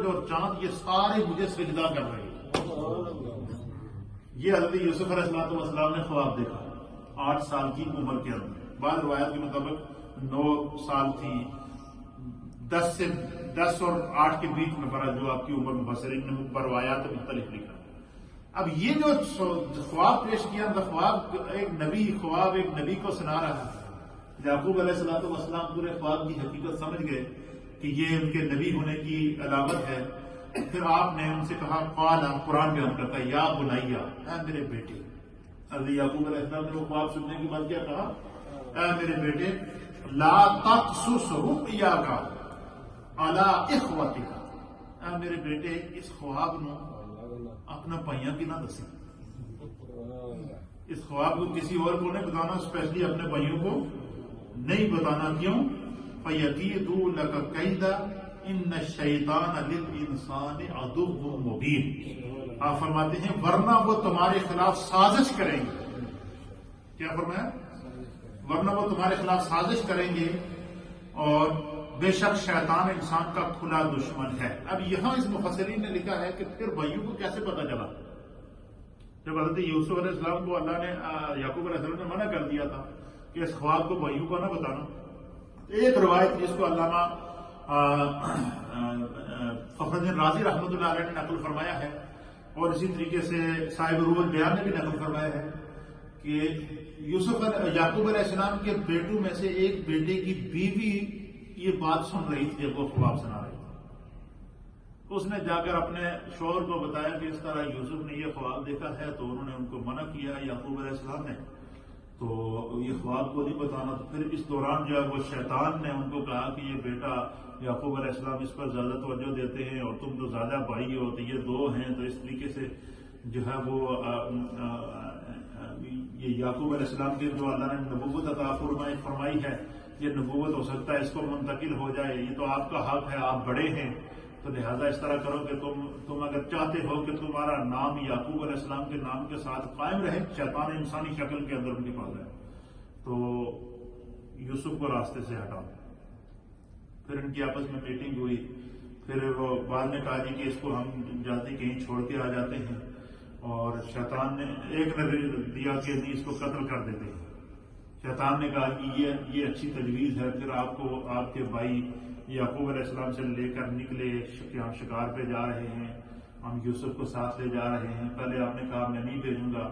اور چاند یہ سارے مجھے سجدہ کر رہے ہیں۔ یہ حضرت یوسف علیہ السلام نے خواب دیکھا 8 سال کی عمر کے اندر، بعض روایت کے مطابق 9 سال تھی، 10 اور 8 کے بیچ میں پڑا، جو آپ کی عمر مفسرین نے پر روایات مختلف لکھا۔ اب یہ جو خواب پیش کیا، خواب ایک نبی کو سنا رہا ہے۔ یعقوب علیہ السلام پورے خواب کی حقیقت سمجھ گئے کہ یہ ان کے نبی ہونے کی علامت ہے۔ پھر آپ نے ان سے کہا، قرآن بیان کرتا ہے، یا بنیا، اے میرے بیٹے۔ حضرت یعقوب علیہ السلام نے وہ خواب سننے کے بعد کیا کہا؟ اے میرے بیٹے، لا تقصص رؤیاک علی اخوتک، اے میرے بیٹے اس خواب نو اپنا پائیاں کی نہ دسی، اس خواب کو کسی اور کو نہیں بتانا، اسپیشلی اپنے بھائیوں کو نہیں بتانا۔ کیوں؟ فَيَكِيدُوا لَكَ كَيْدًا إِنَّ الشَّيْطَانَ لِلْإِنسَانِ عَدُوٌّ مُبِينٌ۔ آپ فرماتے ہیں ورنہ وہ تمہارے خلاف سازش کریں گے۔ کیا فرمایا؟ ورنہ وہ تمہارے خلاف سازش کریں گے، اور بے شک شیطان انسان کا کھلا دشمن ہے۔ اب یہاں اس مفسرین نے لکھا ہے کہ پھر بھائیوں کو کیسے پتا چلا؟ جب حضرت یوسف علیہ السلام کو اللہ نے، یعقوب علیہ السلام نے منع کر دیا تھا کہ اس خواب کو بھائیوں کو نہ بتانا۔ ایک روایت جس کو علامہ فخر الدین رازی رحمۃ اللہ علیہ نے نقل فرمایا ہے، اور اسی طریقے سے صاحب روح البیان نے بھی نقل فرمایا ہے کہ یعقوب علیہ السلام کے بیٹوں میں سے ایک بیٹے کی بیوی یہ بات سن رہی تھی جب وہ خواب سنا رہی تھی۔ اس نے جا کر اپنے شوہر کو بتایا کہ اس طرح یوسف نے یہ خواب دیکھا ہے، تو انہوں نے ان کو منع کیا یعقوب علیہ السلام نے، تو یہ خواب کو نہیں بتانا۔ تو پھر اس دوران جو ہے وہ شیطان نے ان کو کہا کہ یہ بیٹا یعقوب علیہ السلام اس پر زیادہ توجہ دیتے ہیں، اور تم تو زیادہ بھائی ہو، تو یہ 2 ہیں، تو اس طریقے سے جو ہے وہ یہ یعقوب علیہ السلام کے جو اللہ نے نبوت عطا فرمائی ہے، یہ نبوت ہو سکتا ہے اس کو منتقل ہو جائے، یہ تو آپ کا حق ہے، آپ بڑے ہیں، تو لہذا اس طرح کرو کہ تم اگر چاہتے ہو کہ تمہارا نام یعقوب علیہ السلام کے نام کے ساتھ قائم رہے، شیطان انسانی شکل کے اندر ان کے پاس ہے، تو یوسف کو راستے سے ہٹاؤ۔ پھر ان کی آپس میں میٹنگ ہوئی، پھر وہ بعد میں کہا جی کہ اس کو ہم جلدی کہیں چھوڑ کے آ جاتے ہیں، اور شیطان نے ایک نظر دیا کہ نہیں اس کو قتل کر دیتے ہیں۔ شیطان نے کہا کہ یہ اچھی تجویز ہے، پھر آپ کے بھائی یعقوب علیہ السلام سے لے کر نکلے کہ ہم شکار پہ جا رہے ہیں، ہم یوسف کو ساتھ لے جا رہے ہیں۔ پہلے آپ نے کہا میں نہیں بھیجوں گا،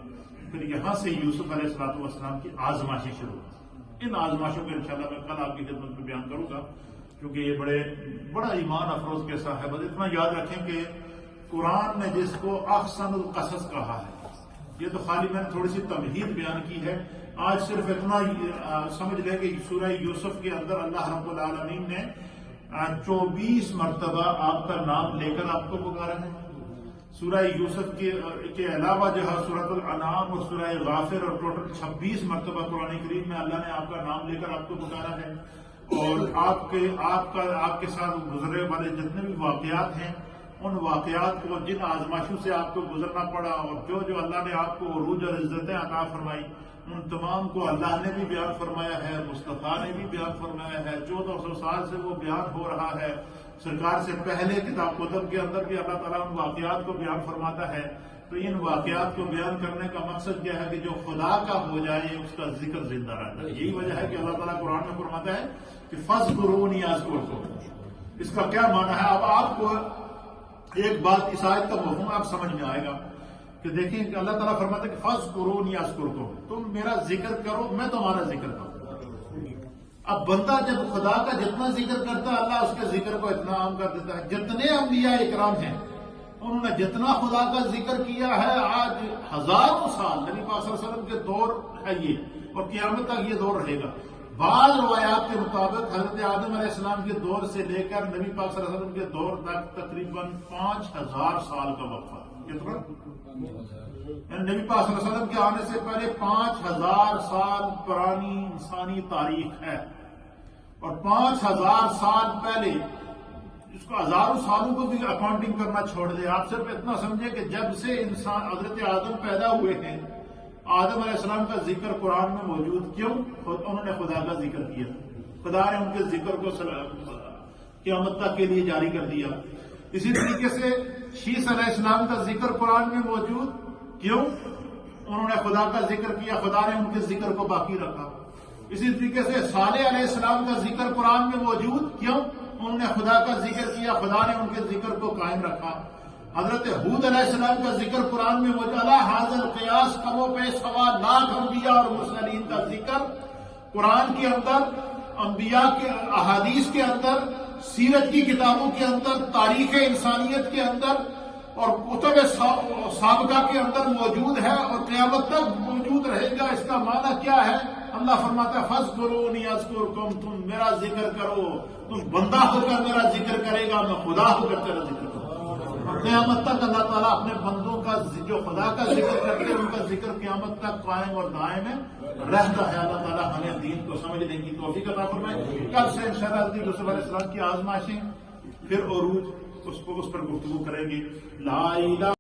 پھر یہاں سے یوسف علیہ السلام کی آزمائشیں شروع ہوئی۔ ان آزمائشوں کو انشاءاللہ میں کل آپ کی خدمت میں بیان کروں گا، کیونکہ یہ بڑا ایمان افروز کے ساتھ ہے۔ بس اتنا یاد رکھیں کہ قرآن نے جس کو احسن القصص کہا ہے، یہ تو خالی میں نے تھوڑی سی تمہید بیان کی ہے، آج صرف اتنا سمجھ لیں کہ سورہ یوسف کے اندر اللہ رب العالمین نے 24 مرتبہ آپ کا نام لے کر آپ کو پکارا ہے۔ سورہ یوسف کے علاوہ جو ہے سورۃ الانعام اور سورہ غافر، اور ٹوٹل 26 مرتبہ قرآن کریم میں اللہ نے آپ کا نام لے کر آپ کو پکارا ہے، اور آپ کے ساتھ گزرے والے جتنے بھی واقعات ہیں، ان واقعات کو، جن آزمائشوں سے آپ کو گزرنا پڑا، اور جو اللہ نے آپ کو عروج اور عزتیں عطا فرمائی، ان تمام کو اللہ نے بھی بیان فرمایا ہے، مصطفیٰ نے بھی بیان فرمایا ہے۔ 1400 سال سے وہ بیان ہو رہا ہے۔ سرکار سے پہلے کتاب کتب کے اندر بھی اللہ تعالیٰ ان واقعات کو بیان فرماتا ہے۔ تو ان واقعات کو بیان کرنے کا مقصد کیا ہے کہ جو خدا کا ہو جائے اس کا ذکر زندہ رہتا ہے۔ یہی وجہ ہے کہ اللہ تعالیٰ قرآن میں فرماتا ہے کہ فَاذْكُرُونِي أَذْكُرْكُمْ۔ اس کا کیا معنی ہے؟ اب آپ کو ایک بات اس آیت کا مفہوم آپ سمجھ میں آئے گا کہ دیکھیں کہ اللہ تعالیٰ فرماتا ہے کہ فَاذْكُرُونِي أَذْكُرْكُمْ، تم میرا ذکر کرو میں تمہارا ذکر کروں۔ اب بندہ جب خدا کا جتنا ذکر کرتا ہے، اللہ اس کے ذکر کو اتنا عام کر دیتا ہے۔ جتنے انبیاء اکرام ہیں انہوں نے جتنا خدا کا ذکر کیا ہے، آج ہزاروں سال نبی پاک صلی اللہ علیہ وسلم کے دور ہے یہ، اور قیامت تک یہ دور رہے گا۔ بعض روایات کے مطابق حضرت آدم علیہ السلام کے دور سے لے کر نبی پاک صلی اللہ علیہ وسلم کے دور تک تقریباً 5000 سال کا وقفہ۔ کتنا؟ نبی پاک صلی اللہ علیہ وسلم کے آنے سے پہلے 5000 سال پرانی انسانی تاریخ ہے، اور 5000 سال پہلے اس کو ہزاروں سالوں کو بھی اکاؤنٹنگ کرنا چھوڑ دے۔ آپ صرف اتنا سمجھے کہ جب سے انسان حضرت آدم پیدا ہوئے ہیں، آدم علیہ السلام کا ذکر قرآن میں موجود۔ کیوں؟ انہوں نے خدا کا ذکر کیا، خدا نے ان کے ذکر کو قیامت تک کے لیے جاری کر دیا۔ اسی طریقے سے شیس علیہ السلام کا ذکر قرآن میں موجود، کیوں؟ انہوں نے خدا کا ذکر کیا، خدا نے ان کے ذکر کو باقی رکھا۔ اسی طریقے سے صالح علیہ السلام کا ذکر قرآن میں موجود، کیوں؟ انہوں نے خدا کا ذکر کیا، خدا نے ان کے ذکر کو قائم رکھا۔ حضرت حود علیہ السلام کا ذکر قرآن میں موجود، علی ھذا القیاس کم و بیش سوا لاکھ انبیاء اور مرسلین کا ذکر قرآن کے اندر، انبیاء کے احادیث کے اندر، سیرت کی کتابوں کے اندر، تاریخ انسانیت کے اندر اور کتب سابقہ کے اندر موجود ہے اور قیامت تک موجود رہے گا۔ اس کا معنی کیا ہے؟ اللہ فرماتا ہے فاذکرونی اذکرکم، تم میرا ذکر کرو، تم بندہ ہو کر میرا ذکر کرے گا، میں خدا ہو کر تیرا ذکر کروں گا۔ اور قیامت تک اللہ تعالیٰ اپنے بندوں کا جو خدا کا ذکر کرتے ہیں ان کا ذکر قیامت تک قائم اور دائم رہتا ہے۔ اللہ تعالیٰ ہمیں دین کو سمجھنے کی توفیق عطا فرمائے۔ کل سے انشاءاللہ حضرت یوسف علیہ السلام کی آزمائشیں، پھر عروج، اس پر گفتگو کریں گے۔ لا الہ